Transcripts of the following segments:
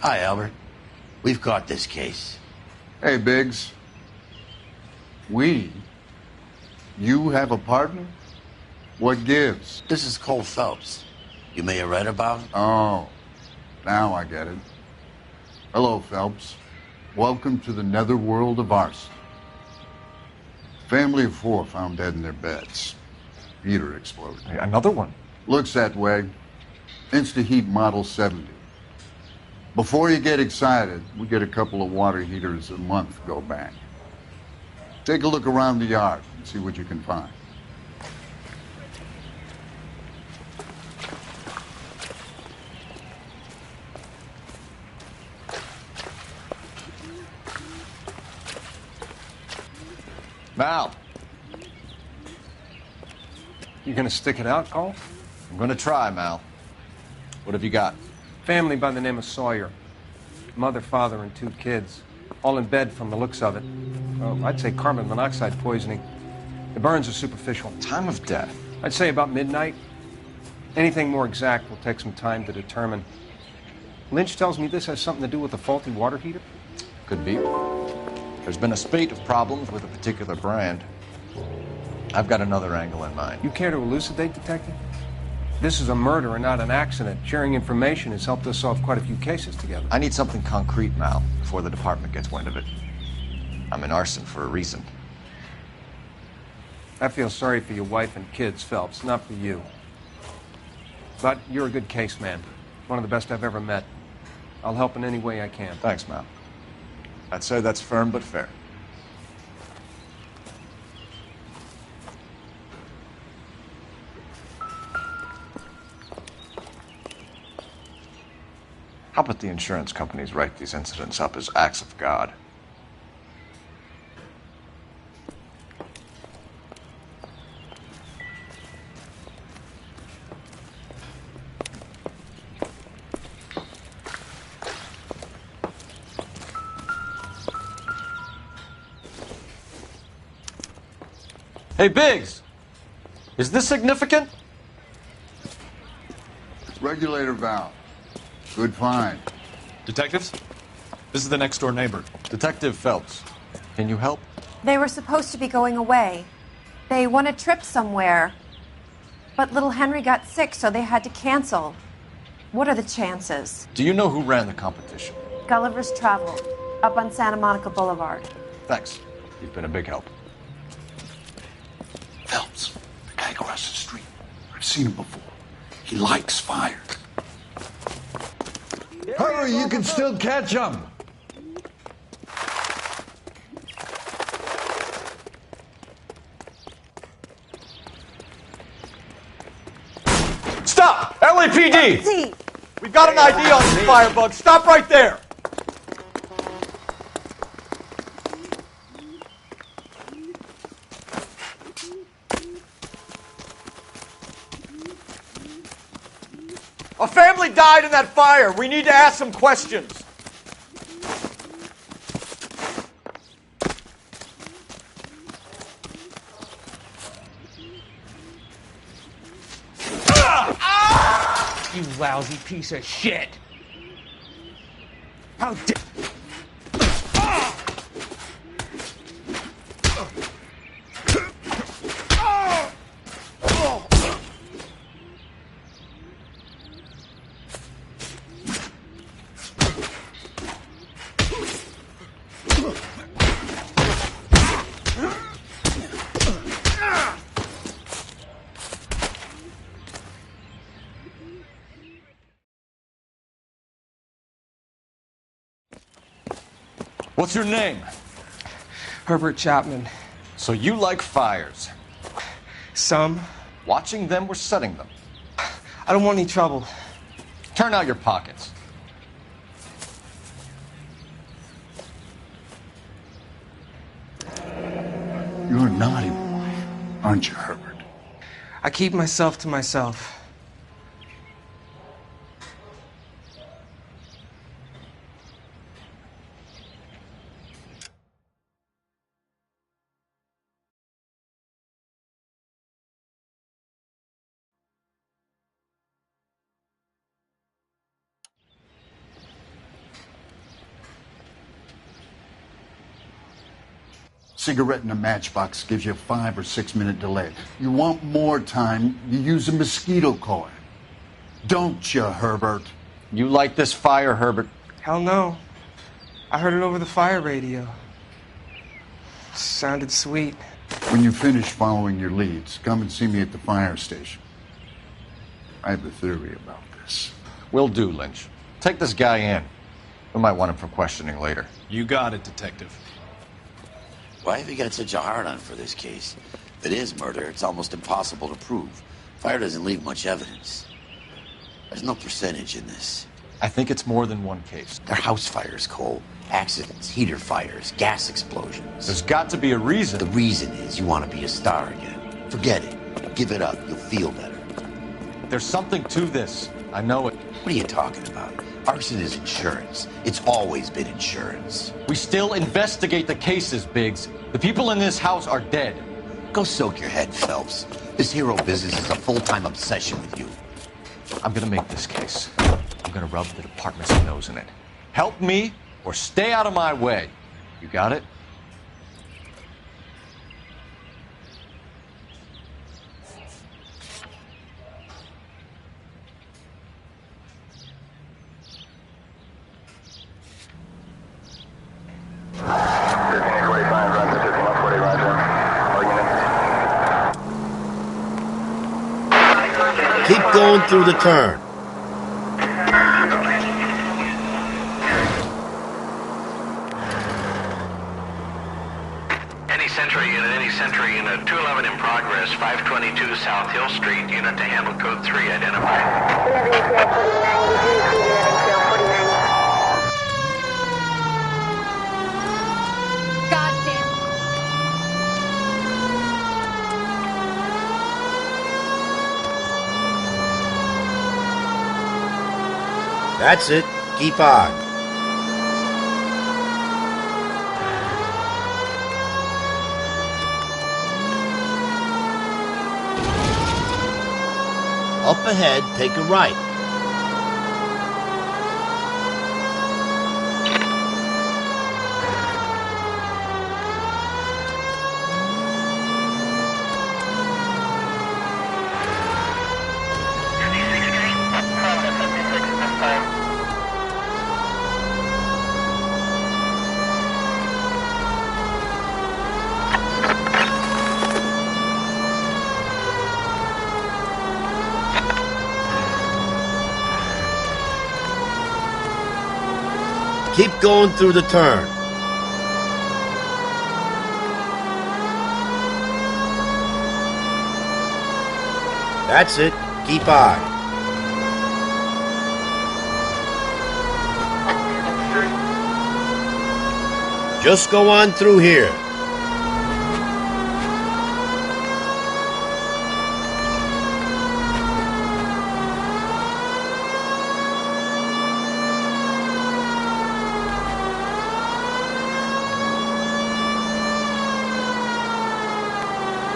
Hi, Albert. We've got this case. Hey, Biggs. You have a partner? What gives? This is Cole Phelps. You may have read about him. Oh, now I get it. Hello, Phelps. Welcome to the netherworld of arson. Family of 4 found dead in their beds. Heater exploded. Another one? Looks that way. Insta-heat Model 70. Before you get excited, we get a couple of water heaters a month go bang. Take a look around the yard and see what you can find. Mal. You gonna stick it out, Cole? I'm gonna try, Mal. What have you got? Family by the name of Sawyer. Mother, father, and 2 kids. All in bed from the looks of it. Well, I'd say carbon monoxide poisoning. The burns are superficial. Time of death? I'd say about midnight. Anything more exact will take some time to determine. Lynch tells me this has something to do with a faulty water heater. Could be. There's been a spate of problems with a particular brand. I've got another angle in mind. You care to elucidate, Detective? This is a murder and not an accident. Sharing information has helped us solve quite a few cases together. I need something concrete, Mal, before the department gets wind of it. I'm in arson for a reason. I feel sorry for your wife and kids, Phelps, not for you. But you're a good case man. One of the best I've ever met. I'll help in any way I can. Thanks, Mal. I'd say that's firm but fair. How about the insurance companies write these incidents up as acts of God? Hey, Biggs! Is this significant? Regulator valve. Good find. Detectives? This is the next door neighbor. Detective Phelps, can you help? They were supposed to be going away. They won a trip somewhere. But little Henry got sick, so they had to cancel. What are the chances? Do you know who ran the competition? Gulliver's Travel, up on Santa Monica Boulevard. Thanks. You've been a big help. Phelps, the guy across the street. I've seen him before. He likes fire. Hurry, you can still catch him. Stop! LAPD! See, We've got an ID on this firebug. Stop right there! A family died in that fire. We need to ask some questions. You lousy piece of shit! How dare... What's your name? Herbert Chapman. So you like fires. Some. Watching them or setting them? I don't want any trouble. Turn out your pockets. You're a naughty boy, aren't you, Herbert? I keep myself to myself. Cigarette in a matchbox gives you a 5 or 6 minute delay. You want more time, you use a mosquito coil. Don't you, Herbert? You light this fire, Herbert. Hell no. I heard it over the fire radio. Sounded sweet. When you finish following your leads, come and see me at the fire station. I have a theory about this. Will do, Lynch. Take this guy in. We might want him for questioning later. You got it, Detective. Why have you got such a hard-on for this case? If it is murder, it's almost impossible to prove. Fire doesn't leave much evidence. There's no percentage in this. I think it's more than one case. They're house fires, Cole. Accidents, heater fires, gas explosions. There's got to be a reason. The reason is you want to be a star again. Forget it. Give it up. You'll feel better. There's something to this. I know it. What are you talking about? Arson is insurance. It's always been insurance. We still investigate the cases, Biggs. The people in this house are dead. Go soak your head, Phelps. This hero business is a full-time obsession with you. I'm gonna make this case. I'm gonna rub the department's nose in it. Help me or stay out of my way. You got it? Keep going through the turn. Sentry unit 211 in progress, 522 South Hill Street, unit to handle code 3, identified. Goddamn. That's it. Keep on. Up ahead, take a right. Keep going through the turn. That's it. Keep on. Just go on through here.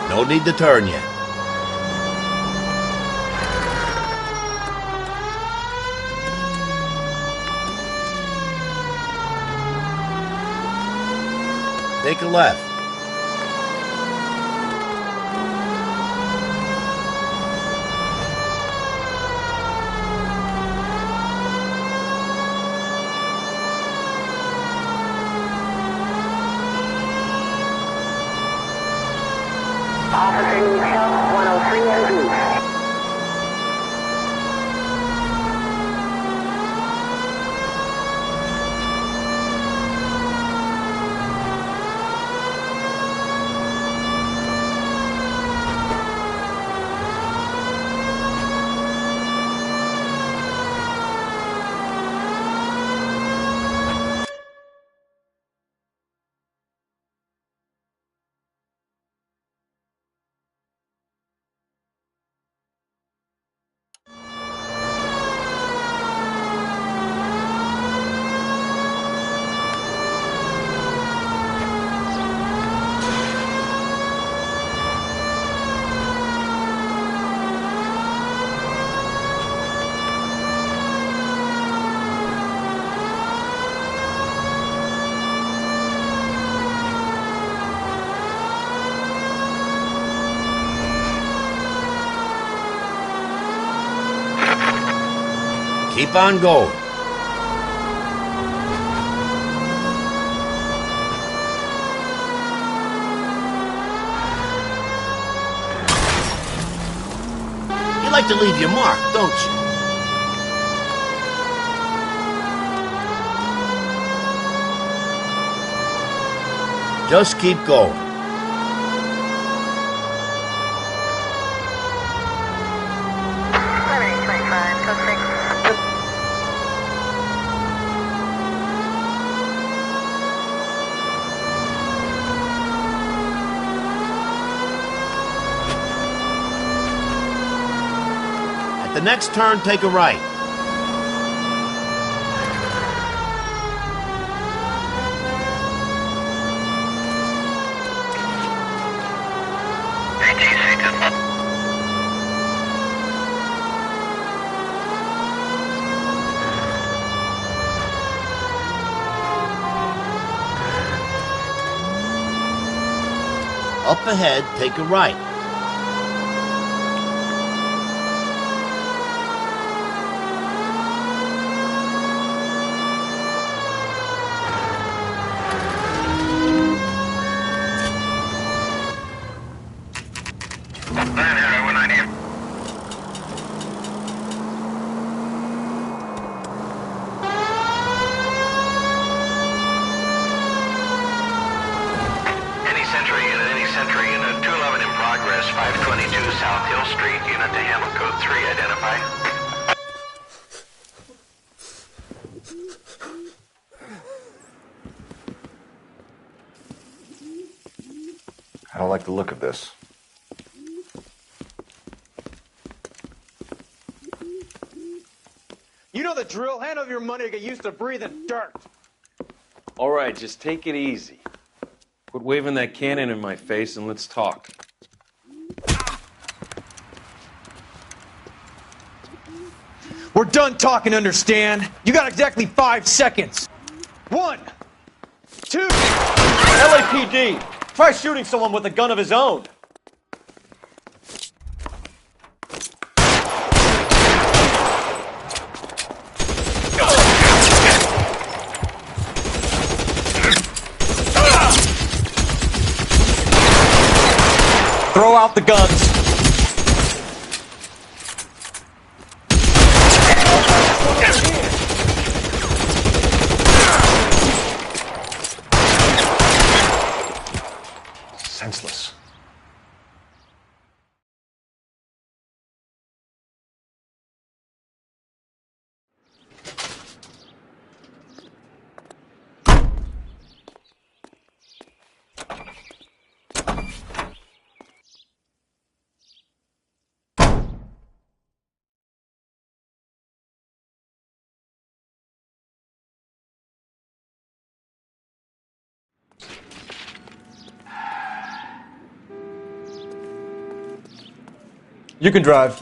No need to turn yet. Take a left. Officer needs help, 103 MD. Keep on going. You like to leave your mark, don't you? Just keep going. At the next turn, take a right. Up ahead, take a right. Entry unit 211 in progress, 522 South Hill Street, unit to handle code 3, identify. I don't like the look of this. You know the drill. Hand over your money to get used to breathing dirt. All right, just take it easy. Quit waving that cannon in my face and let's talk. We're done talking, understand? You got exactly 5 seconds. 1, 2. LAPD! Try shooting someone with a gun of his own. Throw out the guns. Senseless. You can drive.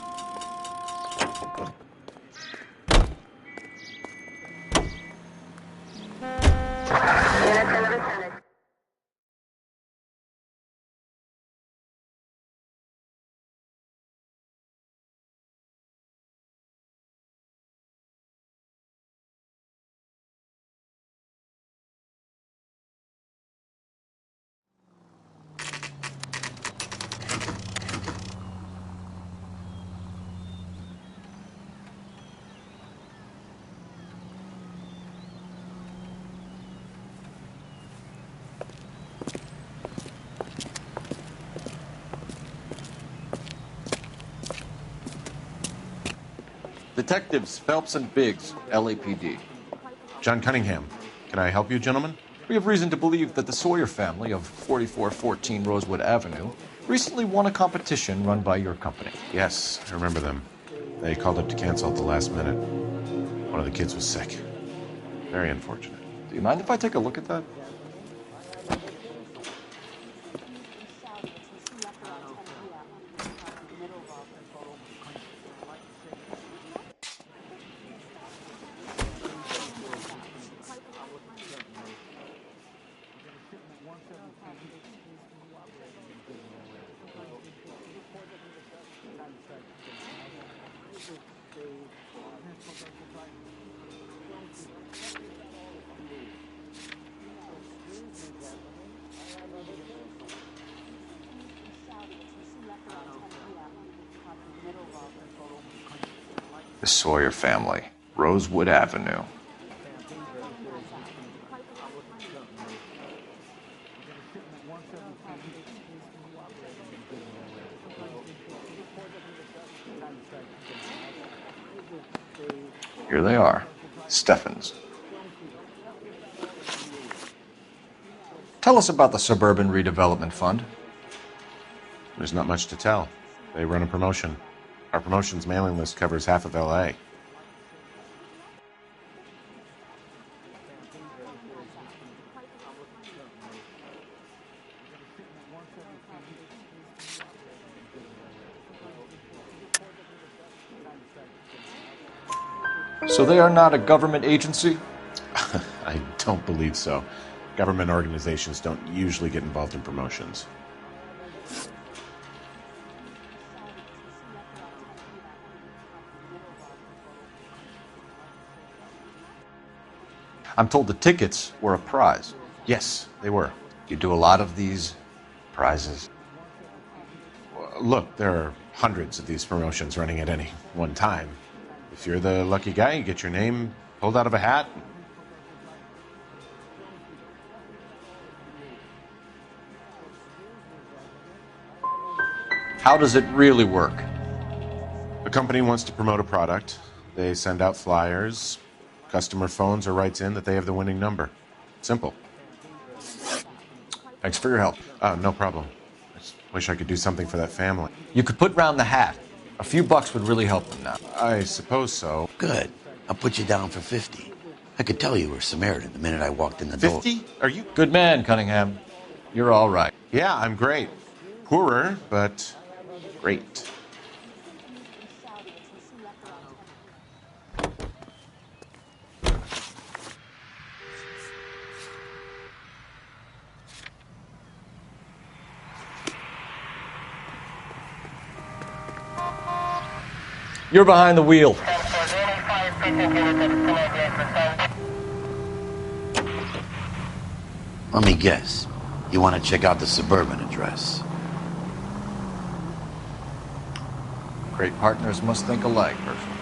Detectives Phelps and Biggs, LAPD. John Cunningham. Can I help you, gentlemen? We have reason to believe that the Sawyer family of 4414 Rosewood Avenue recently won a competition run by your company. Yes, I remember them. They called up to cancel at the last minute. One of the kids was sick. Very unfortunate. Do you mind if I take a look at that? The Sawyer family, Rosewood Avenue. Here they are, Steffens. Tell us about the Suburban Redevelopment Fund. There's not much to tell. They run a promotion. Our promotion's mailing list covers half of LA. So they are not a government agency? I don't believe so. Government organizations don't usually get involved in promotions. I'm told the tickets were a prize. Yes, they were. You do a lot of these prizes. Look, there are hundreds of these promotions running at any one time. If you're the lucky guy, you get your name pulled out of a hat. How does it really work? A company wants to promote a product. They send out flyers. Customer phones or writes in that they have the winning number. Simple. Thanks for your help. No problem. I just wish I could do something for that family. You could put round the hat. A few bucks would really help them now. I suppose so. Good. I'll put you down for 50. I could tell you were Samaritan the minute I walked in the door. 50? Are you? Good man, Cunningham. You're all right. Yeah, I'm great. Poorer, but great. You're behind the wheel. Let me guess. You want to check out the Suburban address? Great partners must think alike, Herschel.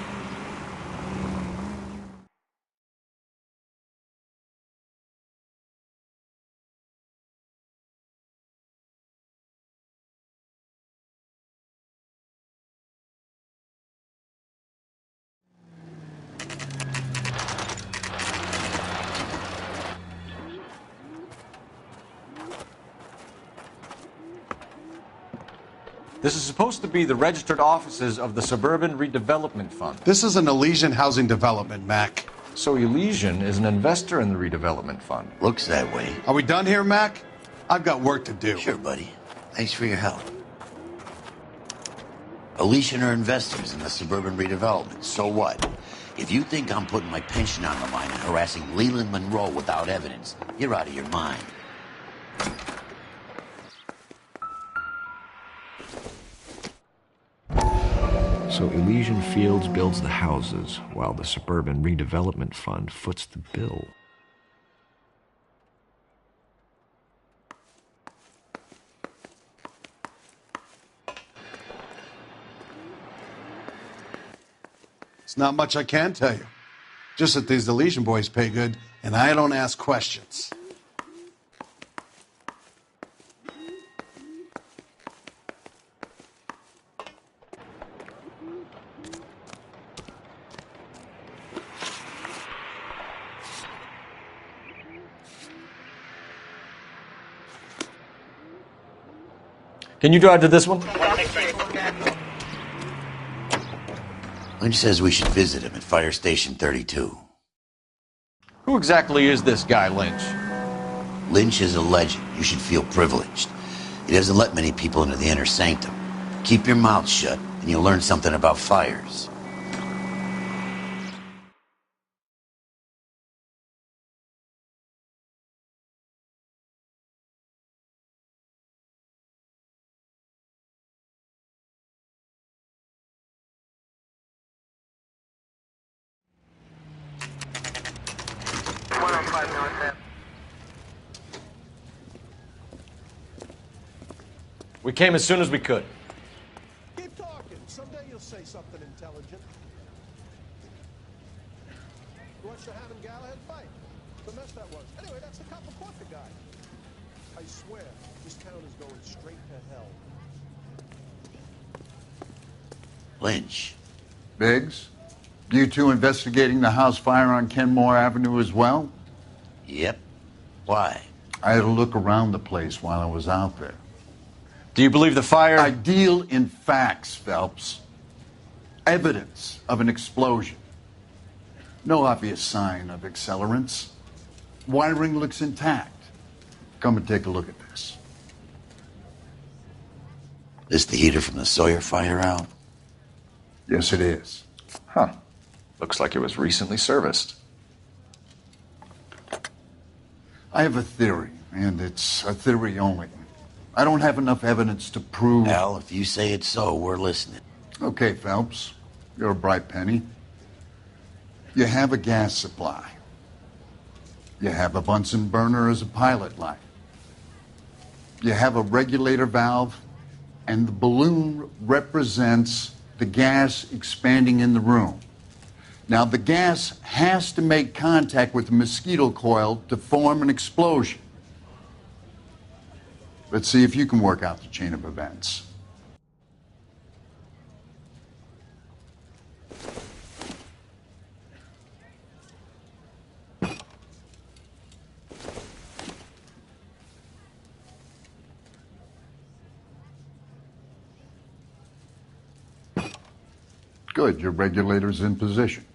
This is supposed to be the registered offices of the Suburban Redevelopment Fund. This is an Elysian housing development, Mac. So Elysian is an investor in the redevelopment fund. Looks that way. Are we done here, Mac? I've got work to do. Sure, buddy. Thanks for your help. Elysian are investors in the Suburban Redevelopment. So what? If you think I'm putting my pension on the line and harassing Leland Monroe without evidence, you're out of your mind. So Elysian Fields builds the houses, while the Suburban Redevelopment Fund foots the bill. It's not much I can tell you. Just that these Elysian boys pay good, and I don't ask questions. Can you drive to this one? Lynch says we should visit him at Fire Station 32. Who exactly is this guy, Lynch? Lynch is a legend. You should feel privileged. He doesn't let many people into the inner sanctum. Keep your mouth shut, and you'll learn something about fires. We came as soon as we could. Keep talking. Someday you'll say something intelligent. You watched the Ham and Galahad fight. The mess that was. Anyway, that's the cop who caught the guy. I swear, this town is going straight to hell. Lynch. Biggs, you two investigating the house fire on Kenmore Avenue as well? Yep. Why? I had a look around the place while I was out there. Do you believe the fire? I deal in facts, Phelps. Evidence of an explosion. No obvious sign of accelerants. Wiring looks intact. Come and take a look at this. This the heater from the Sawyer fire out? Yes, it is. Huh. Looks like it was recently serviced. I have a theory, and it's a theory only. I don't have enough evidence to prove... Al, if you say it's so, we're listening. Okay, Phelps. You're a bright penny. You have a gas supply. You have a Bunsen burner as a pilot light. You have a regulator valve, and the balloon represents the gas expanding in the room. Now, the gas has to make contact with the mosquito coil to form an explosion. Let's see if you can work out the chain of events. Good, your regulator's in position.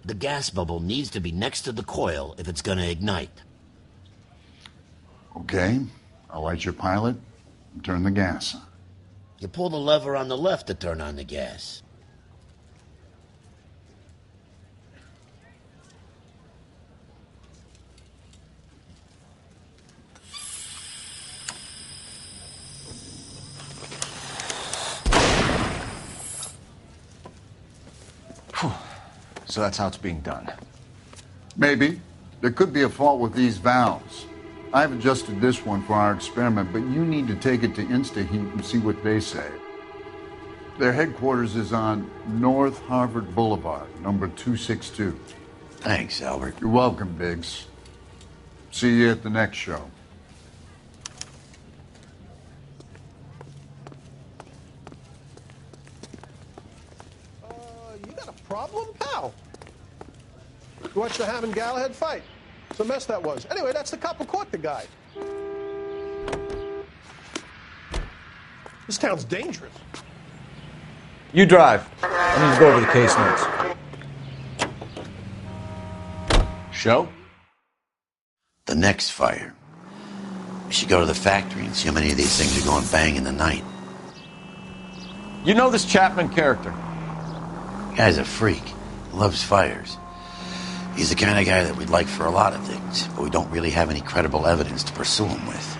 The gas bubble needs to be next to the coil if it's going to ignite. Okay, I'll light your pilot and turn the gas on. You pull the lever on the left to turn on the gas. So that's how it's being done. Maybe. There could be a fault with these valves. I've adjusted this one for our experiment, but you need to take it to InstaHeat and see what they say. Their headquarters is on North Harvard Boulevard, number 262. Thanks, Albert. You're welcome, Biggs. See you at the next show. You got a problem, pal? You watched the Ham and Galahad fight. It's a mess that was. Anyway, that's the cop who caught the guy. This town's dangerous. You drive. I need to go over the case notes. Show? The next fire. We should go to the factory and see how many of these things are going bang in the night. You know this Chapman character? The guy's a freak. He loves fires. He's the kind of guy that we'd like for a lot of things, but we don't really have any credible evidence to pursue him with.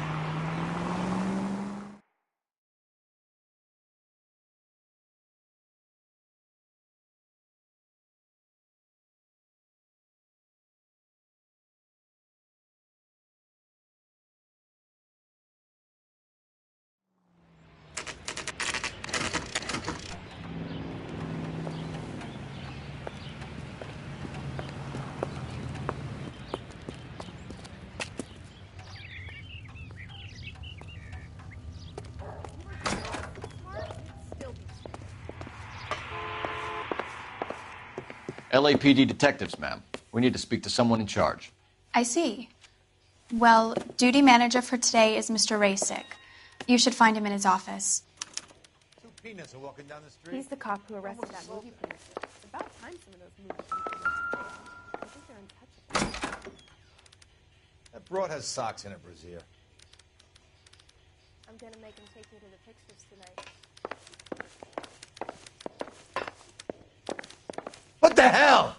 LAPD detectives, ma'am. We need to speak to someone in charge. I see. Well, duty manager for today is Mr. Rasick. You should find him in his office. Two peanuts are walking down the street. He's the cop who arrested that movie producer. It's about time some of those movies. I think they're untouchable. That broad has socks in her brassiere. I'm gonna make him take me to the pictures tonight. What the hell?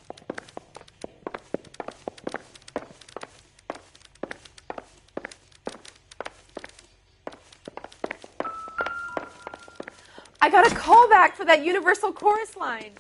I got a call back for that Universal Chorus line.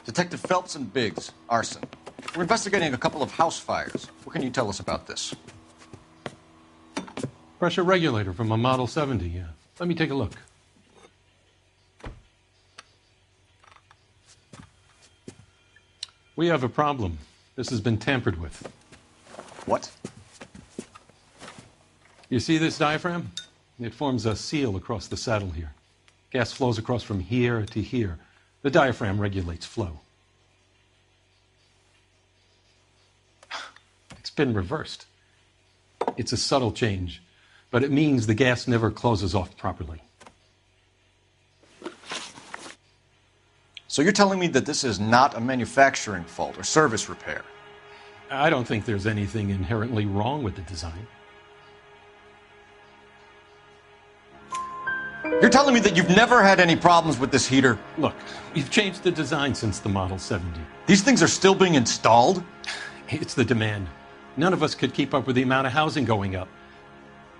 Detective Phelps and Biggs, arson. We're investigating a couple of house fires. What can you tell us about this? Pressure regulator from a Model 70, yeah. Let me take a look. We have a problem. This has been tampered with. What? You see this diaphragm? It forms a seal across the saddle here. Gas flows across from here to here. The diaphragm regulates flow. It's been reversed. It's a subtle change, but it means the gas never closes off properly. So you're telling me that this is not a manufacturing fault or service repair? I don't think there's anything inherently wrong with the design. You're telling me that you've never had any problems with this heater? Look, we've changed the design since the Model 70. These things are still being installed? It's the demand. None of us could keep up with the amount of housing going up.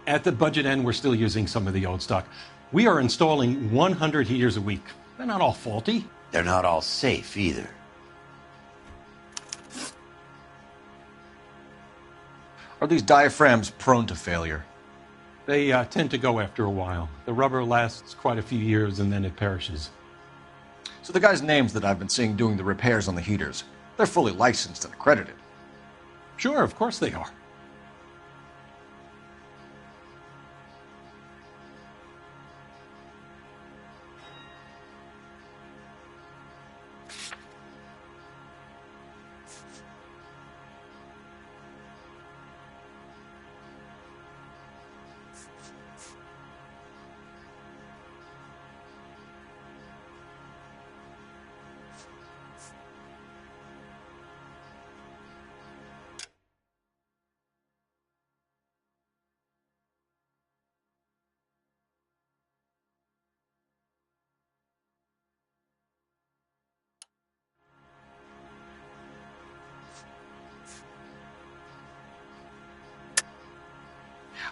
At the budget end, we're still using some of the old stock. We are installing 100 heaters a week. They're not all faulty. They're not all safe either. Are these diaphragms prone to failure? They tend to go after a while. The rubber lasts quite a few years and then it perishes. So the guys' names that I've been seeing doing the repairs on the heaters, they're fully licensed and accredited. Sure, of course they are.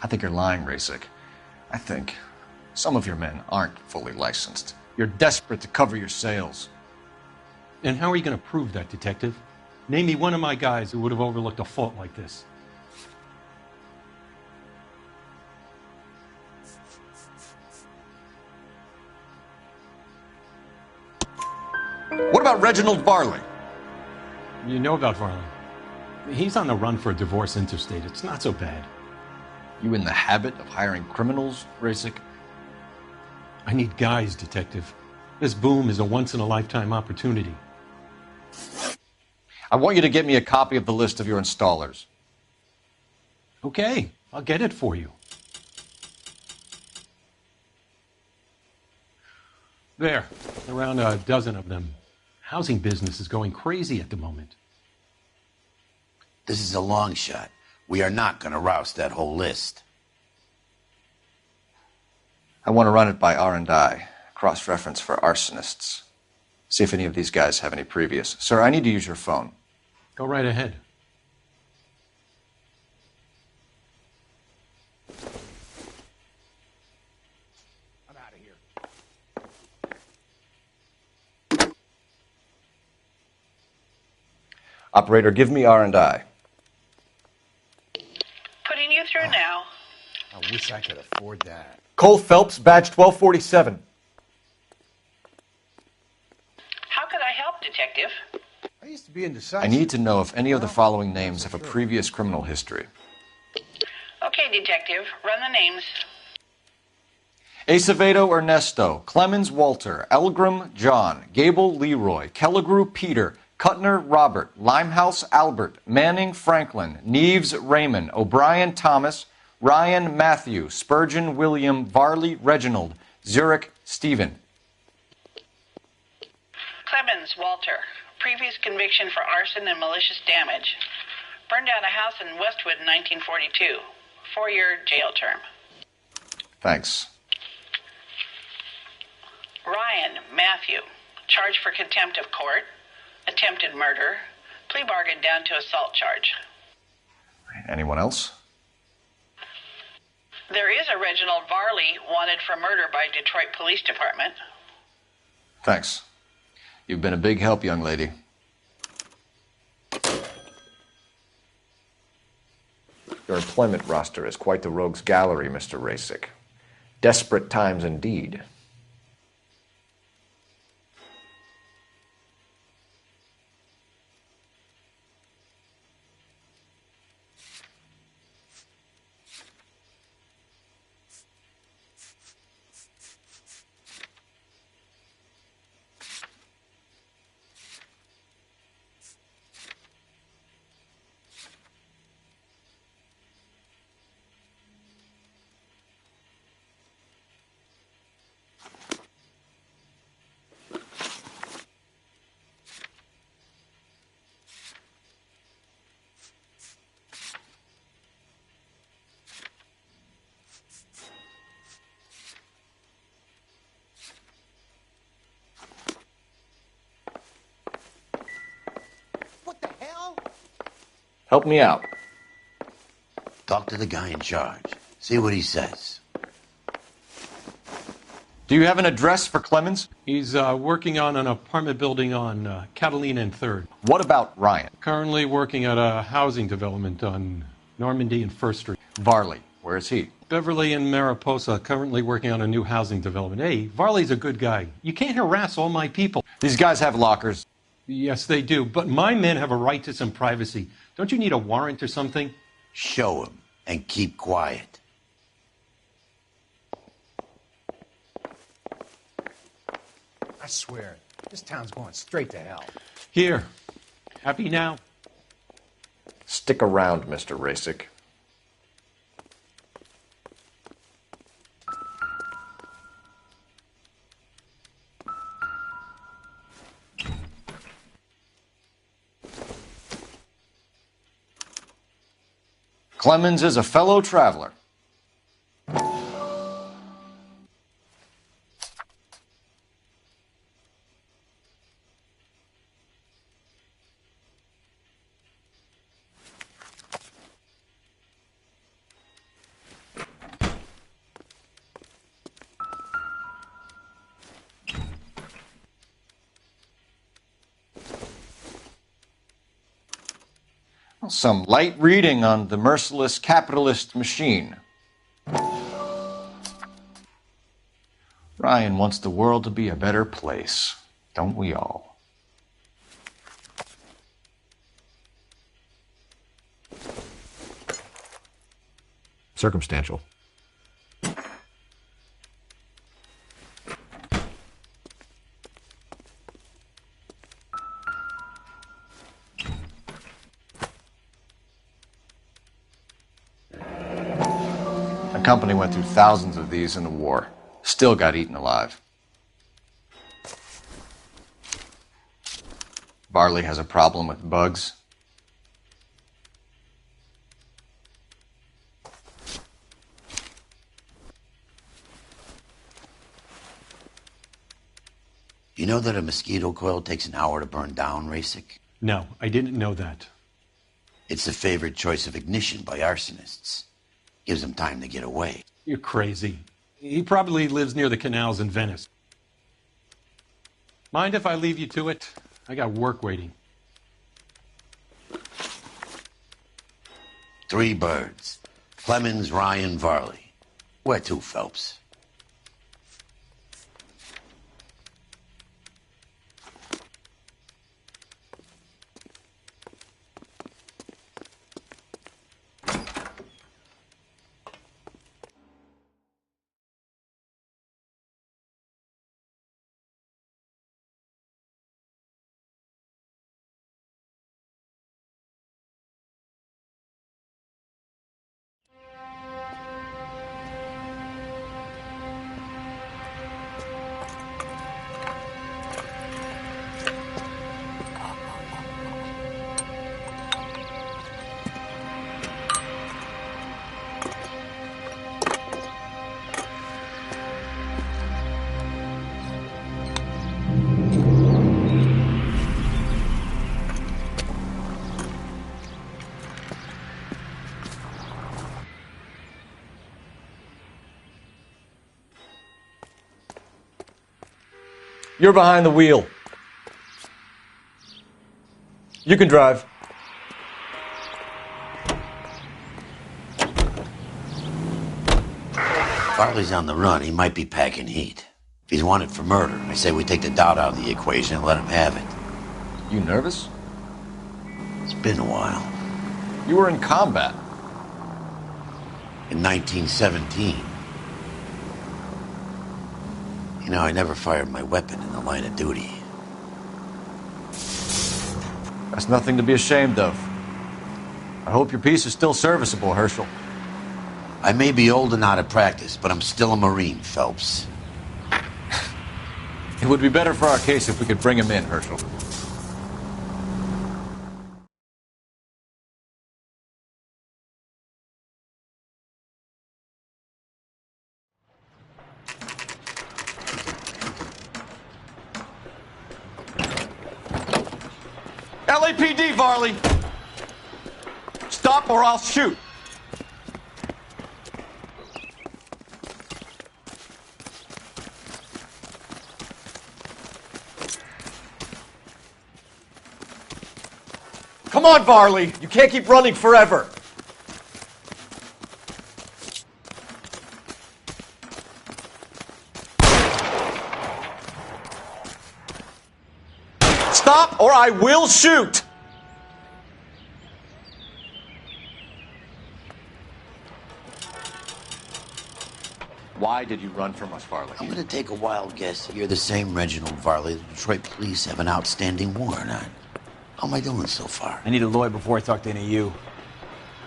I think you're lying, Rasik. I think some of your men aren't fully licensed. You're desperate to cover your sales. And how are you going to prove that, Detective? Name me one of my guys who would have overlooked a fault like this. What about Reginald Varley? You know about Varley. He's on the run for a divorce interstate. It's not so bad. You in the habit of hiring criminals, Rasik? I need guys, Detective. This boom is a once-in-a-lifetime opportunity. I want you to get me a copy of the list of your installers. Okay, I'll get it for you. There, around a dozen of them. Housing business is going crazy at the moment. This is a long shot. We are not going to rouse that whole list. I want to run it by R&I, cross-reference for arsonists. See if any of these guys have any previous. Sir, I need to use your phone. Go right ahead. I'm out of here. Operator, give me R&I. Putting you through now. I wish I could afford that. Cole Phelps, badge 1247. How could I help, Detective? I used to be indecisive. I need to know if any of the following names have a previous criminal history. Okay, Detective. Run the names. Acevedo Ernesto, Clemens Walter, Elgram John, Gable Leroy, Kelligrew Peter, Cutner Robert, Limehouse Albert, Manning Franklin, Neves Raymond, O'Brien Thomas, Ryan Matthew, Spurgeon William, Varley Reginald, Zurich Stephen. Clemens Walter. Previous conviction for arson and malicious damage. Burned down a house in Westwood in 1942. 4-year jail term. Thanks. Ryan Matthew. Charged for contempt of court. Attempted murder. Plea bargain down to assault charge. Anyone else? There is a Reginald Varley wanted for murder by Detroit Police Department. Thanks. You've been a big help, young lady. Your employment roster is quite the rogues gallery, Mr. Rasick. Desperate times indeed. Help me out. Talk to the guy in charge. See what he says. Do you have an address for Clemens? He's working on an apartment building on Catalina and 3rd. What about Ryan? Currently working at a housing development on Normandy and 1st Street. Varley, where is he? Beverly and Mariposa, currently working on a new housing development. Hey, Varley's a good guy. You can't harass all my people. These guys have lockers. Yes, they do, but my men have a right to some privacy. Don't you need a warrant or something? Show him and keep quiet. I swear, this town's going straight to hell. Here. Happy now? Stick around, Mr. Rasick. Clemens is a fellow traveler. Some light reading on the merciless capitalist machine. Ryan wants the world to be a better place, don't we all? Circumstantial. The company went through thousands of these in the war. Still got eaten alive. Varley has a problem with bugs. You know that a mosquito coil takes an hour to burn down, Rasick? No, I didn't know that. It's the favorite choice of ignition by arsonists. Gives them time to get away. You're crazy. He probably lives near the canals in Venice. Mind if I leave you to it? I got work waiting. 3 birds. Clemens, Ryan, Varley. Where to, Phelps? You're behind the wheel. You can drive. If Farley's on the run, he might be packing heat. If he's wanted for murder, I say we take the doubt out of the equation and let him have it. You nervous? It's been a while. You were in combat. In 1917. You know, I never fired my weapon in the line of duty. That's nothing to be ashamed of. I hope your piece is still serviceable, Herschel. I may be old and out of practice, but I'm still a Marine, Phelps. It would be better for our case if we could bring him in, Herschel. LAPD, Varley! Stop or I'll shoot! Come on, Varley! You can't keep running forever! Stop or I will shoot! Why did you run from us, Varley? I'm gonna take a wild guess that you're the same Reginald Varley the Detroit police have an outstanding warrant on. How am I doing so far? I need a lawyer before I talk to any of you.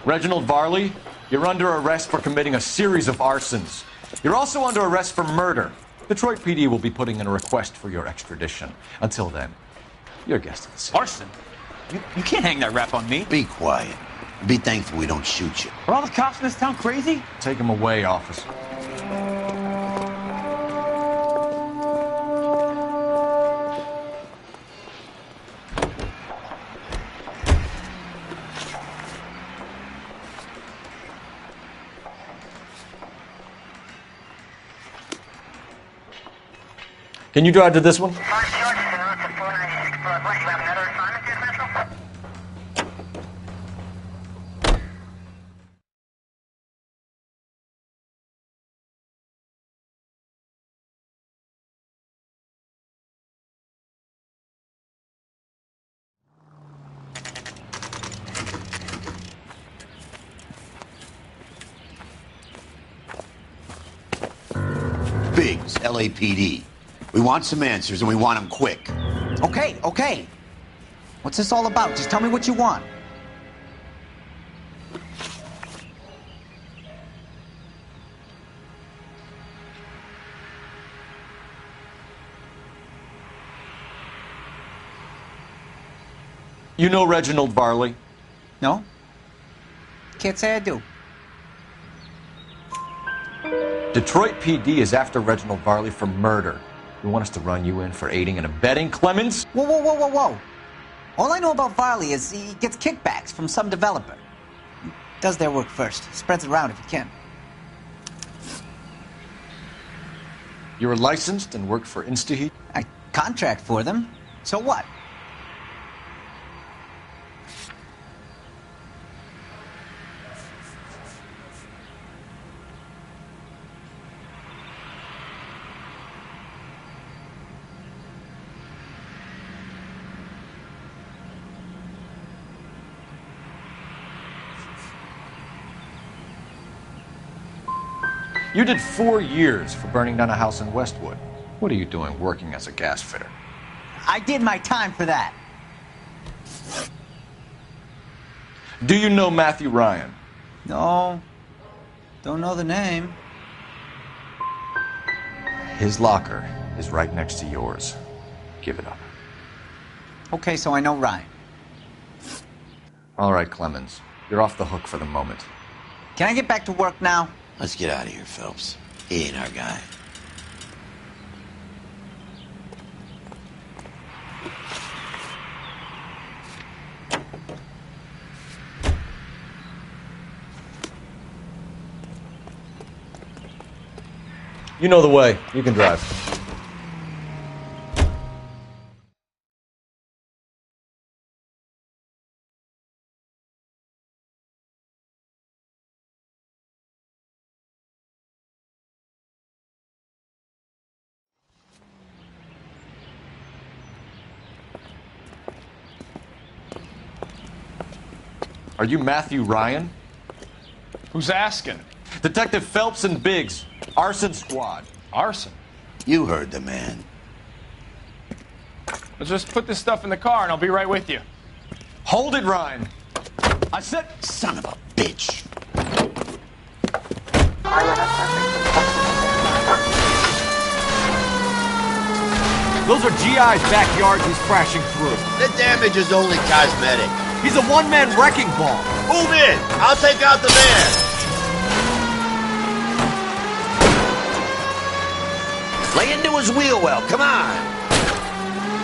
Reginald Varley, you're under arrest for committing a series of arsons. You're also under arrest for murder. Detroit PD will be putting in a request for your extradition. Until then, you're a guest of the city. Arson? You can't hang that rap on me. Be quiet. Be thankful we don't shoot you. Are all the cops in this town crazy? Take him away, officer. Can you drive to this one? Biggs, LAPD. We want some answers, and we want them quick. Okay. What's this all about? Just tell me what you want. You know Reginald Varley? No? Can't say I do. Detroit PD is after Reginald Varley for murder. You want us to run you in for aiding and abetting Clemens? Whoa. All I know about Varley is he gets kickbacks from some developer. He does their work first. Spreads it around if he can. You were licensed and worked for InstaHeat? I contract for them. So what? You did 4 years for burning down a house in Westwood. What are you doing working as a gas fitter? I did my time for that. Do you know Matthew Ryan? No. Don't know the name. His locker is right next to yours. Give it up. Okay, so I know Ryan. All right, Clemens. You're off the hook for the moment. Can I get back to work now? Let's get out of here, Phelps. He ain't our guy. You know the way. You can drive. Are you Matthew Ryan? Who's asking? Detective Phelps and Biggs, arson squad. Arson? You heard the man. Let's just put this stuff in the car and I'll be right with you. Hold it, Ryan. I said, son of a bitch. Those are GI's backyards he's crashing through. The damage is only cosmetic. He's a one-man wrecking ball. Move in. I'll take out the van. Lay into his wheel well. Come on.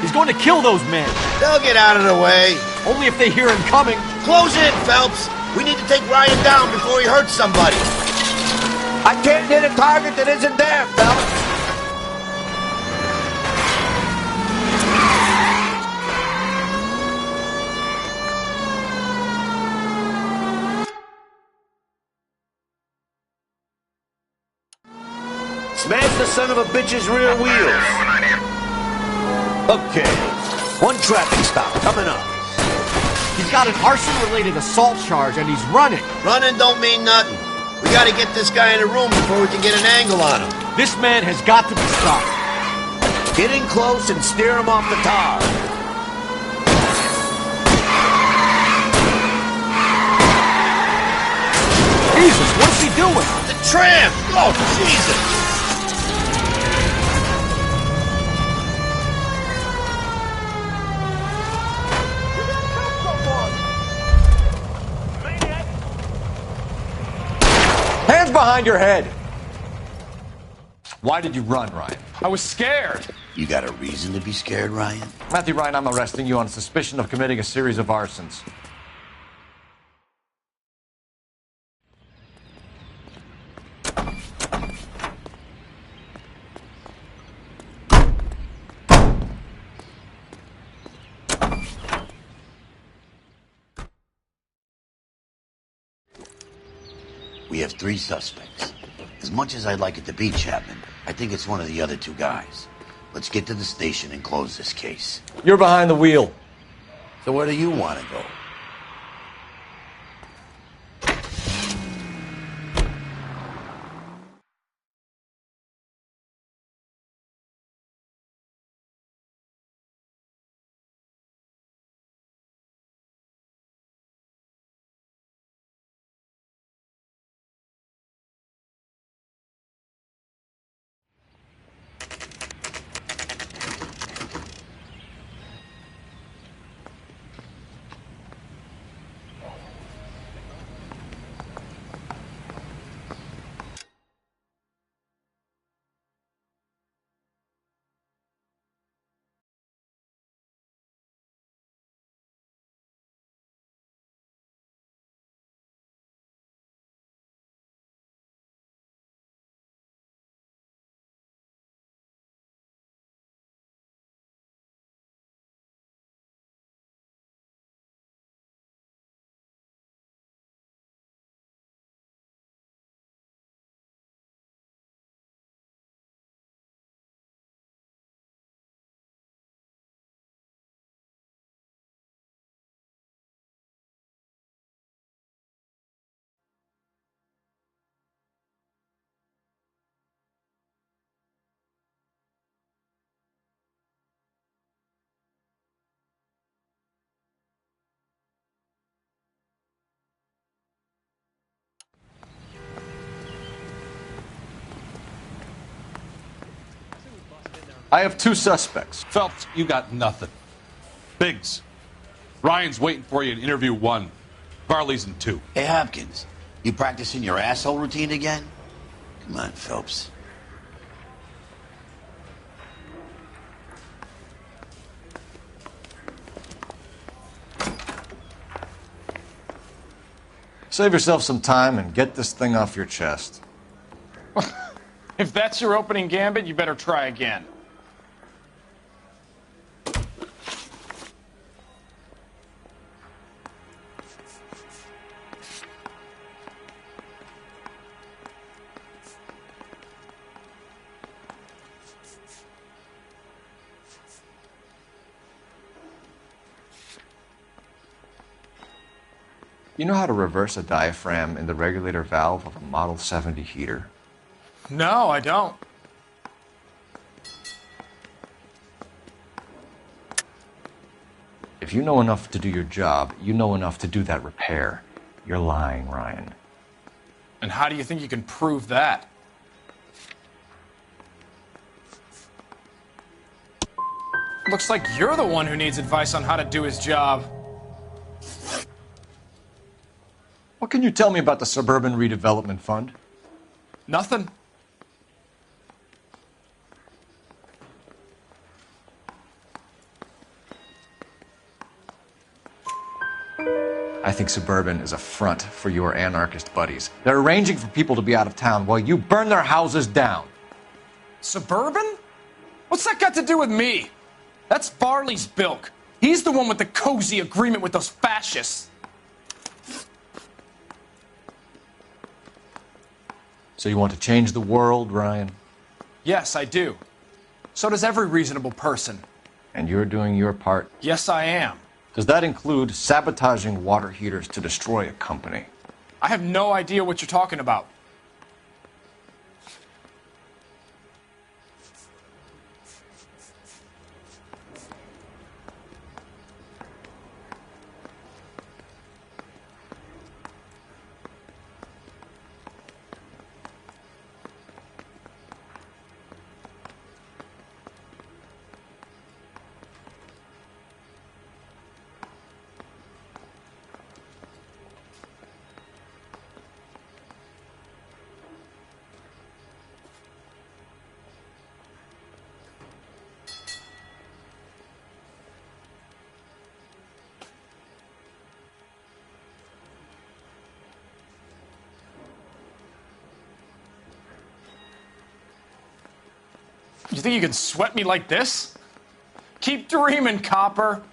He's going to kill those men. They'll get out of the way. Only if they hear him coming. Close in, Phelps. We need to take Ryan down before he hurts somebody. I can't hit a target that isn't there, Phelps. Smash the son of a bitch's rear wheels. Okay. One traffic stop coming up. He's got an arson-related assault charge and he's running. Running don't mean nothing. We gotta get this guy in a room before we can get an angle on him. This man has got to be stopped. Get in close and steer him off the tar. Jesus, what's he doing? The tramp! Oh, Jesus! Hands behind your head. Why did you run, Ryan? I was scared. You got a reason to be scared, Ryan? Matthew Ryan, I'm arresting you on suspicion of committing a series of arsons. We have 3 suspects. As much as I'd like it to be Chapman, I think it's one of the other 2 guys. Let's get to the station and close this case. You're behind the wheel. So where do you want to go? I have 2 suspects. Phelps, you got nothing. Biggs, Ryan's waiting for you in interview 1. Varley's in 2. Hey, Hopkins, you practicing your asshole routine again? Come on, Phelps. Save yourself some time and get this thing off your chest. If that's your opening gambit, you better try again. You know how to reverse a diaphragm in the regulator valve of a Model 70 heater? No, I don't. If you know enough to do your job, you know enough to do that repair. You're lying, Ryan. And how do you think you can prove that? Looks like you're the one who needs advice on how to do his job. What can you tell me about the Suburban Redevelopment Fund? Nothing. I think Suburban is a front for your anarchist buddies. They're arranging for people to be out of town while you burn their houses down. Suburban? What's that got to do with me? That's Varley's bilk. He's the one with the cozy agreement with those fascists. So you want to change the world, Ryan? Yes, I do. So does every reasonable person. And you're doing your part? Yes, I am. Does that include sabotaging water heaters to destroy a company? I have no idea what you're talking about. You think you can sweat me like this? Keep dreaming, copper.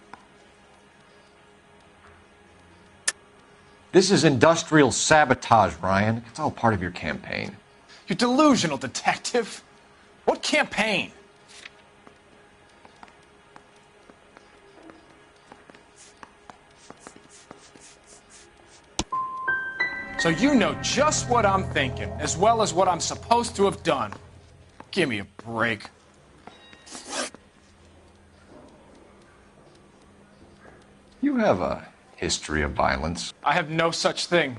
This is industrial sabotage, Ryan. It's all part of your campaign. You delusional detective. What campaign? So you know just what I'm thinking, as well as what I'm supposed to have done. Give me a break. You have a history of violence. I have no such thing.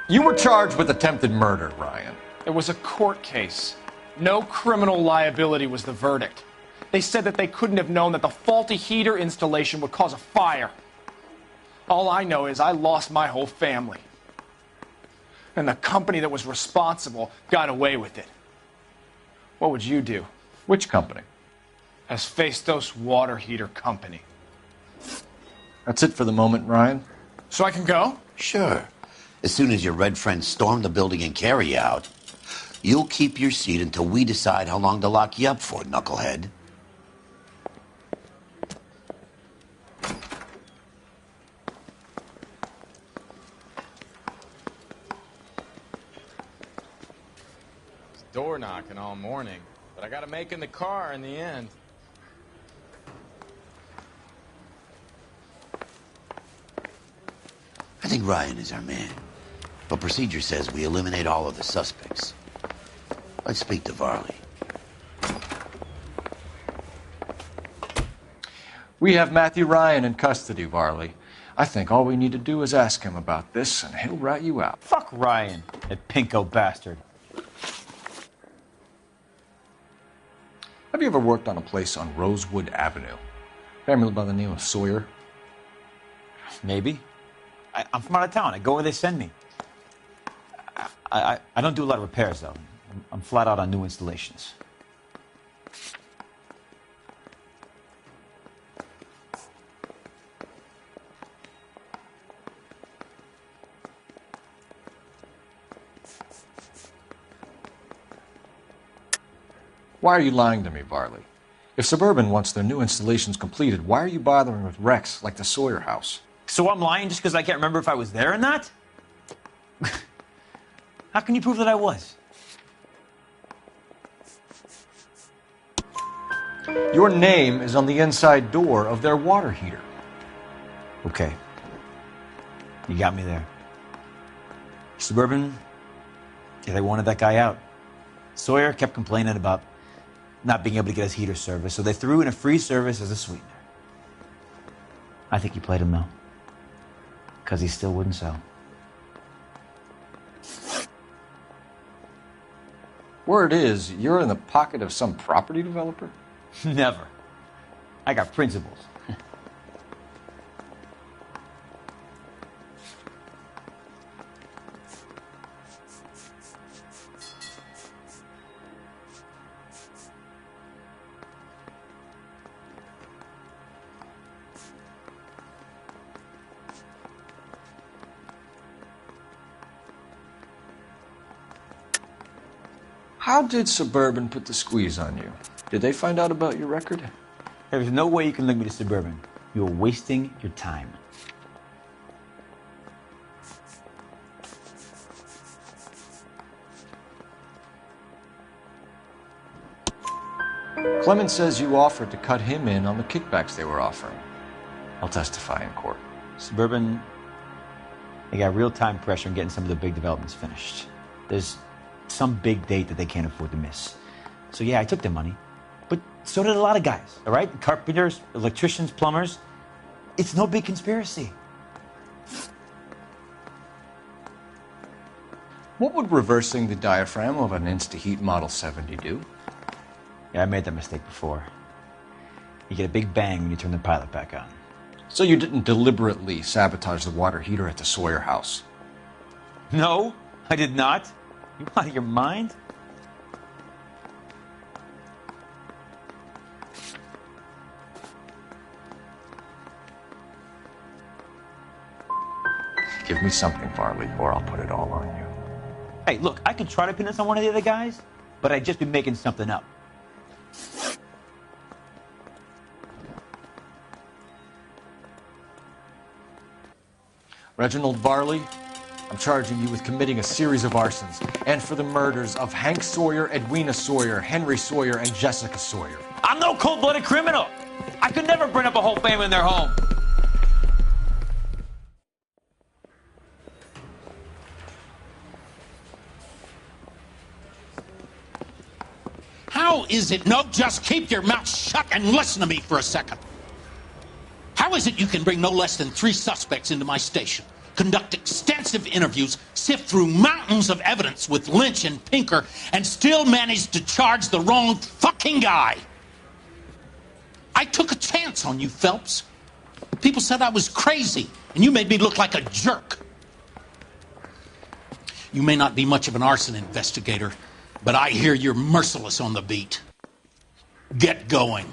You were charged with attempted murder, Ryan. It was a court case. No criminal liability was the verdict. They said that they couldn't have known that the faulty heater installation would cause a fire. All I know is I lost my whole family. And the company that was responsible got away with it. What would you do? Which company? Hephaestus Water Heater Company. That's it for the moment, Ryan. So I can go? Sure. As soon as your red friends storm the building and carry you out, you'll keep your seat until we decide how long to lock you up for, knucklehead. Door knocking all morning, but I gotta make in the car in the end. I think Ryan is our man. But procedure says we eliminate all of the suspects. Let's speak to Varley. We have Matthew Ryan in custody, Varley. I think all we need to do is ask him about this, and he'll rat you out. Fuck Ryan, that pinko bastard. Have you ever worked on a place on Rosewood Avenue? Family by the name of Sawyer? Maybe. I'm from out of town. I go where they send me. I don't do a lot of repairs, though. I'm flat out on new installations. Why are you lying to me, Varley? If Suburban wants their new installations completed, why are you bothering with wrecks like the Sawyer house? So I'm lying just because I can't remember if I was there or not? How can you prove that I was? Your name is on the inside door of their water heater. Okay. You got me there. Suburban, yeah, they wanted that guy out. Sawyer kept complaining about not being able to get his heater service, so they threw in a free service as a sweetener. I think he played him, though, because he still wouldn't sell. Word is, you're in the pocket of some property developer? Never. I got principles. How did Suburban put the squeeze on you? Did they find out about your record? There's no way you can link me to Suburban. You're wasting your time. Clemens says you offered to cut him in on the kickbacks they were offering. I'll testify in court. Suburban, they got real-time pressure on getting some of the big developments finished. There's some big date that they can't afford to miss. So yeah, I took their money. But so did a lot of guys, all right? Carpenters, electricians, plumbers. It's no big conspiracy. What would reversing the diaphragm of an InstaHeat Model 70 do? Yeah, I made that mistake before. You get a big bang when you turn the pilot back on. So you didn't deliberately sabotage the water heater at the Sawyer house? No, I did not. You out of your mind? Give me something, Farley, or I'll put it all on you. Hey, look, I could try to pin this on one of the other guys, but I'd just be making something up. Reginald Varley, I'm charging you with committing a series of arsons and for the murders of Hank Sawyer, Edwina Sawyer, Henry Sawyer, and Jessica Sawyer. I'm no cold-blooded criminal. I could never burn up a whole family in their home. How is it? No, just keep your mouth shut and listen to me for a second. How is it you can bring no less than 3 suspects into my station, conduct extensive interviews, sift through mountains of evidence with Lynch and Pinker, and still manage to charge the wrong fucking guy? I took a chance on you, Phelps. People said I was crazy, and you made me look like a jerk. You may not be much of an arson investigator, but I hear you're merciless on the beat. Get going.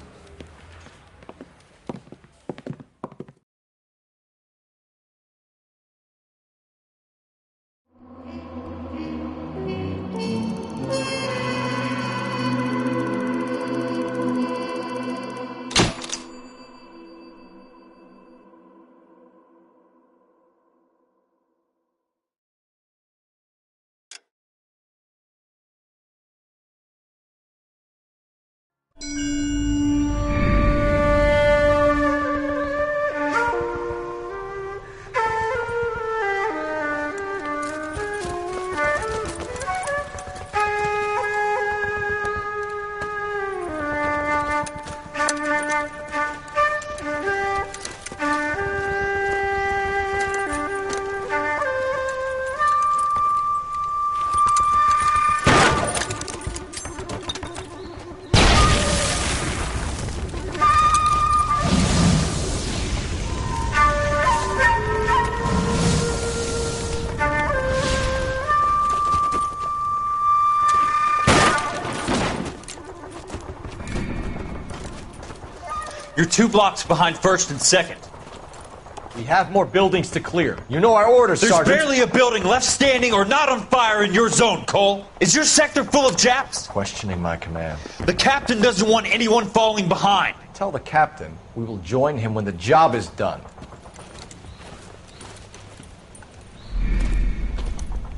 You're 2 blocks behind 1st and 2nd. We have more buildings to clear. You know our orders, There's Sergeant. barely a building left standing or not on fire in your zone, Cole. Is your sector full of Japs? Questioning my command. The captain doesn't want anyone falling behind. Tell the captain we will join him when the job is done.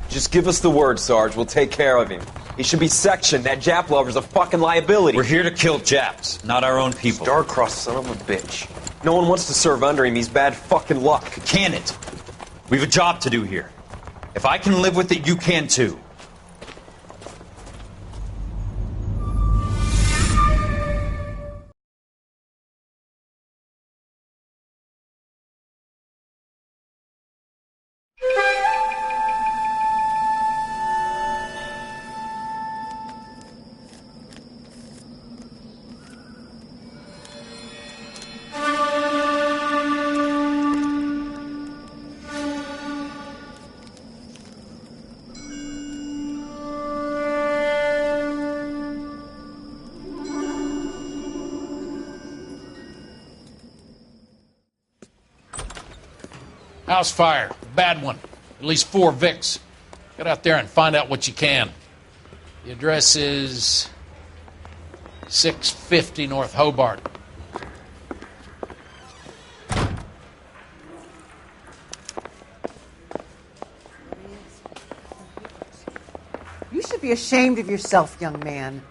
Just give us the word, Sarge. We'll take care of him. He should be sectioned. That Jap lover's a fucking liability. We're here to kill Japs, not our own people. Star-crossed son of a bitch. No one wants to serve under him. He's bad fucking luck. Can it? We have a job to do here. If I can live with it, you can too. House fire. Bad one. At least 4 Vicks. Get out there and find out what you can. The address is 650 North Hobart. You should be ashamed of yourself, young man.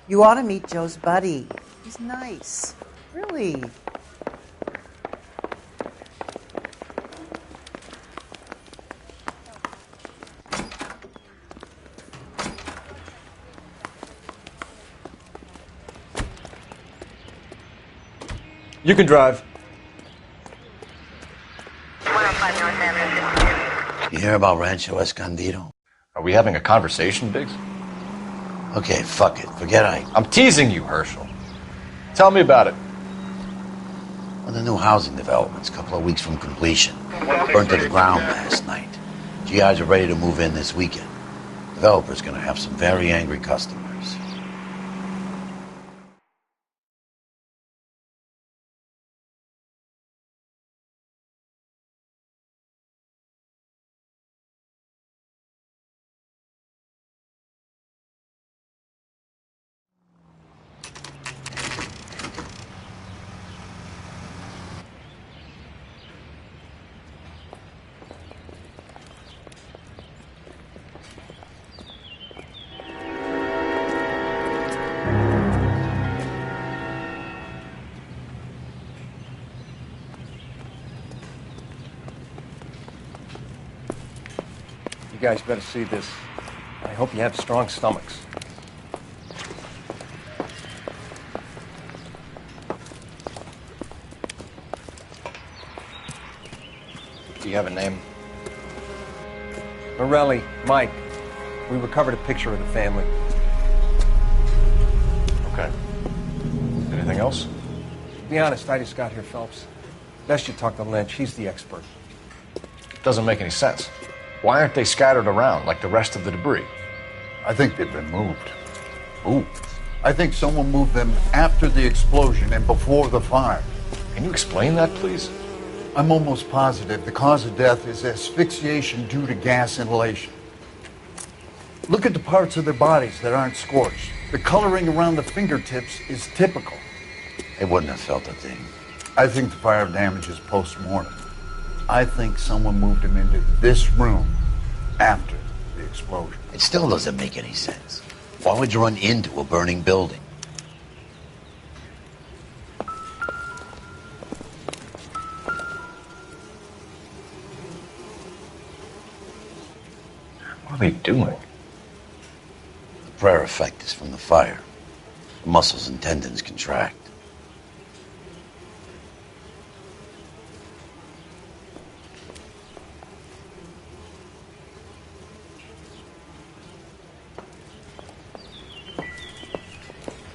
You ought to meet Joe's buddy. He's nice. Really. You can drive. You hear about Rancho Escondido? Are we having a conversation, Biggs? Okay, fuck it. Forget I'm teasing you, Herschel. Tell me about it. Well, the new housing development's a couple of weeks from completion. Burnt to the ground last night. GIs are ready to move in this weekend. Developer's gonna have some very angry customers. You guys better see this. I hope you have strong stomachs. Do you have a name? Morelli, Mike. We recovered a picture of the family. Okay. Anything else? To be honest, I just got here, Phelps. Best you talk to Lynch. He's the expert. Doesn't make any sense. Why aren't they scattered around like the rest of the debris? I think they've been moved. Ooh. I think someone moved them after the explosion and before the fire. Can you explain that, please? I'm almost positive the cause of death is asphyxiation due to gas inhalation. Look at the parts of their bodies that aren't scorched. The coloring around the fingertips is typical. They wouldn't have felt a thing. I think the fire damage is post-mortem. I think someone moved him into this room after the explosion. It still doesn't make any sense. Why would you run into a burning building? What are they doing? The prayer effect is from the fire. The muscles and tendons contract.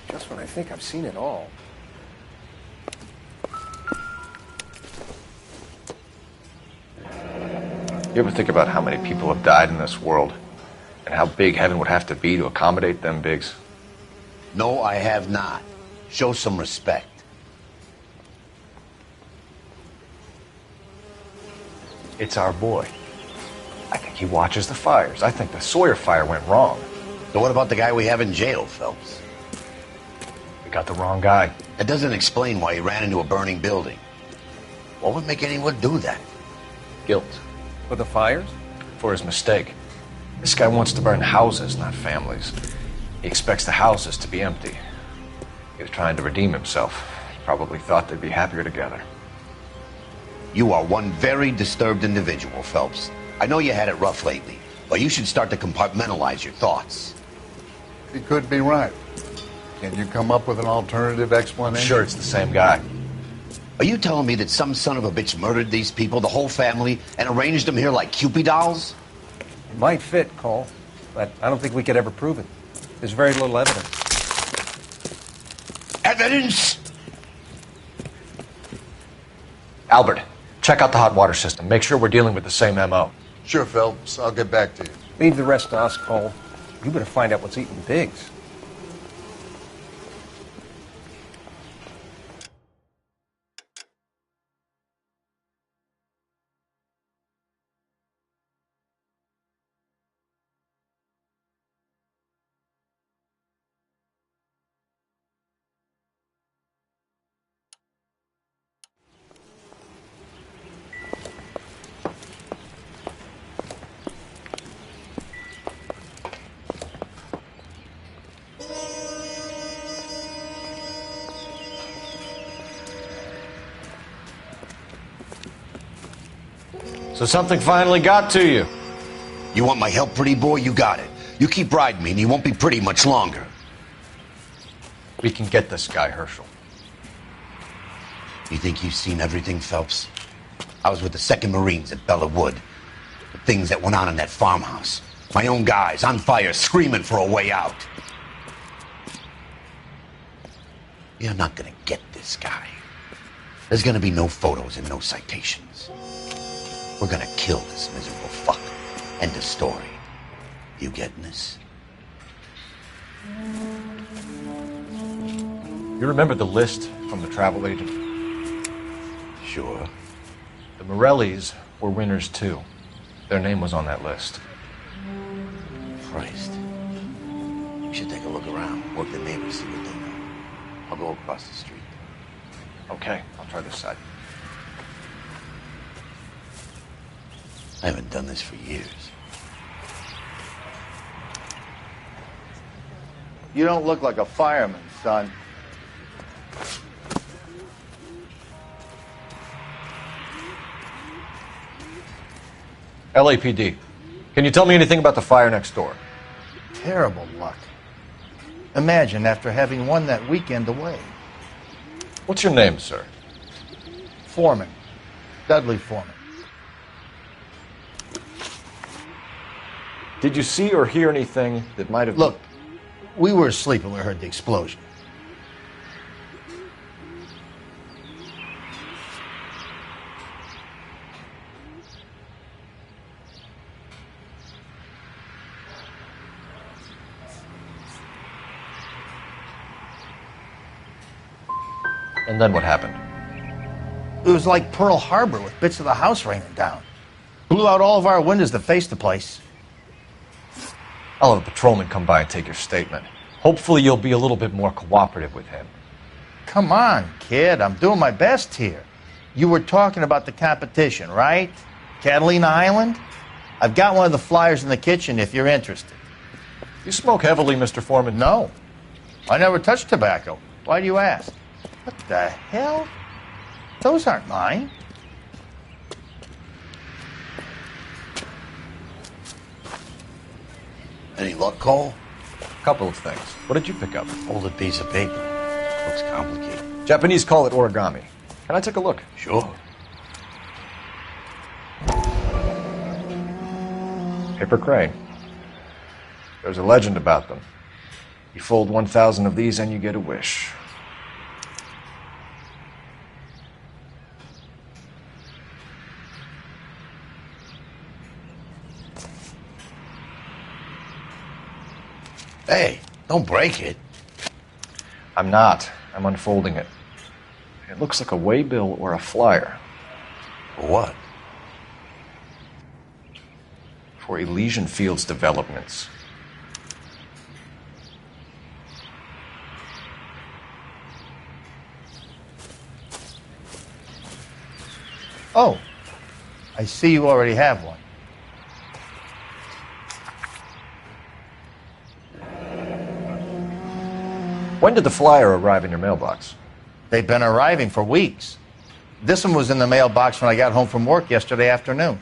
Just when I think I've seen it all. You ever think about how many people have died in this world? And how big heaven would have to be to accommodate them, Biggs? No, I have not. Show some respect. It's our boy. I think he watches the fires. I think the Sawyer fire went wrong. So what about the guy we have in jail, Phelps? We got the wrong guy. That doesn't explain why he ran into a burning building. What would make anyone do that? Guilt. For the fires? For his mistake. This guy wants to burn houses, not families. He expects the houses to be empty. He was trying to redeem himself. Probably thought they'd be happier together. You are one very disturbed individual, Phelps. I know you had it rough lately, but you should start to compartmentalize your thoughts. He could be right. Can you come up with an alternative explanation? Sure, it's the same guy. Are you telling me that some son of a bitch murdered these people, the whole family, and arranged them here like Cupid dolls? It might fit, Cole, but I don't think we could ever prove it. There's very little evidence. Evidence? Albert, check out the hot water system. Make sure we're dealing with the same MO. Sure, Phelps. I'll get back to you. Leave the rest to us, Cole. You better find out what's eating Biggs. So something finally got to you. You want my help, pretty boy? You got it. You keep riding me and you won't be pretty much longer. We can get this guy, Herschel. You think you've seen everything, Phelps? I was with the 2nd Marines at Bella Wood. The things that went on in that farmhouse. My own guys on fire, screaming for a way out. You're not gonna get this guy. There's gonna be no photos and no citations. We're gonna kill this miserable fuck. End of story. You getting this? You remember the list from the travel agent? Sure. The Morellis were winners too. Their name was on that list. Christ. We should take a look around. Work the neighbors, see what they know. I'll go across the street. Okay, I'll try this side. I haven't done this for years. You don't look like a fireman, son. LAPD. Can you tell me anything about the fire next door? Terrible luck. Imagine after having won that weekend away. What's your name, sir? Foreman. Dudley Foreman. Did you see or hear anything that might have... Look, we were asleep when we heard the explosion. And then what happened? It was like Pearl Harbor with bits of the house raining down. Blew out all of our windows that faced the place. I'll have a patrolman come by and take your statement. Hopefully you'll be a little bit more cooperative with him. Come on, kid. I'm doing my best here. You were talking about the competition, right? Catalina Island? I've got one of the flyers in the kitchen if you're interested. You smoke heavily, Mr. Foreman? No. I never touched tobacco. Why do you ask? What the hell? Those aren't mine. Any luck, Cole? A couple of things. What did you pick up? Folded piece of paper. Looks complicated. Japanese call it origami. Can I take a look? Sure. Paper crane. There's a legend about them. You fold 1,000 of these and you get a wish. Hey, don't break it. I'm not. I'm unfolding it. It looks like a waybill or a flyer. For what? For Elysian Fields Developments. Oh, I see you already have one. When did the flyer arrive in your mailbox? They've been arriving for weeks. This one was in the mailbox when I got home from work yesterday afternoon.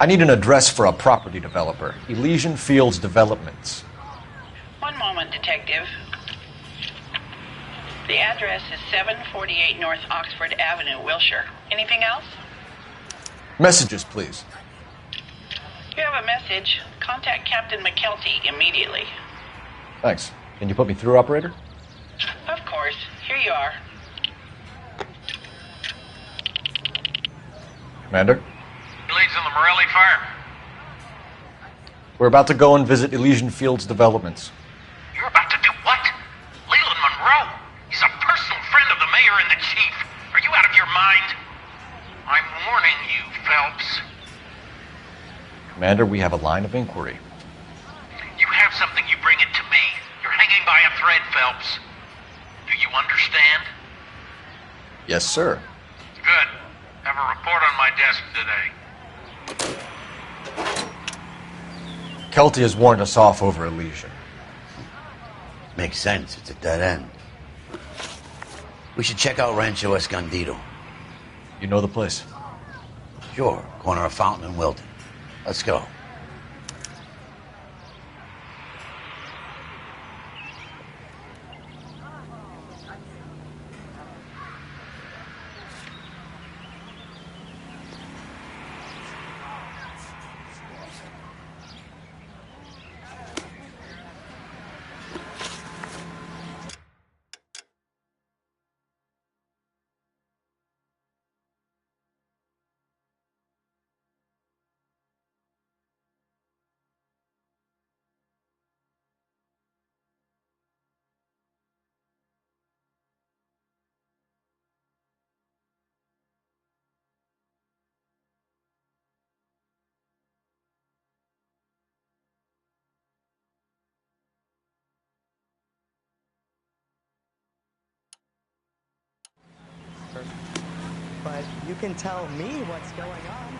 I need an address for a property developer, Elysian Fields Developments. One moment, Detective. The address is 748 North Oxford Avenue, Wilshire. Anything else? Messages, please. You have a message. Contact Captain McKelty immediately. Thanks. Can you put me through, operator? Of course. Here you are. Commander? Leads in the Morelli fire. We're about to go and visit Elysian Fields Developments. You're about to do what? Leland Monroe. He's a personal friend of the mayor and the chief. Are you out of your mind? I'm warning you, Phelps. Commander, we have a line of inquiry. You have something, you bring it to me. You're hanging by a thread, Phelps. Do you understand? Yes, sir. Good. Have a report on my desk today. Kelty has warned us off over Elysian. Makes sense. It's a dead end. We should check out Rancho Escondido. You know the place? Sure. Corner of Fountain and Wilton. Let's go. But you can tell me what's going on.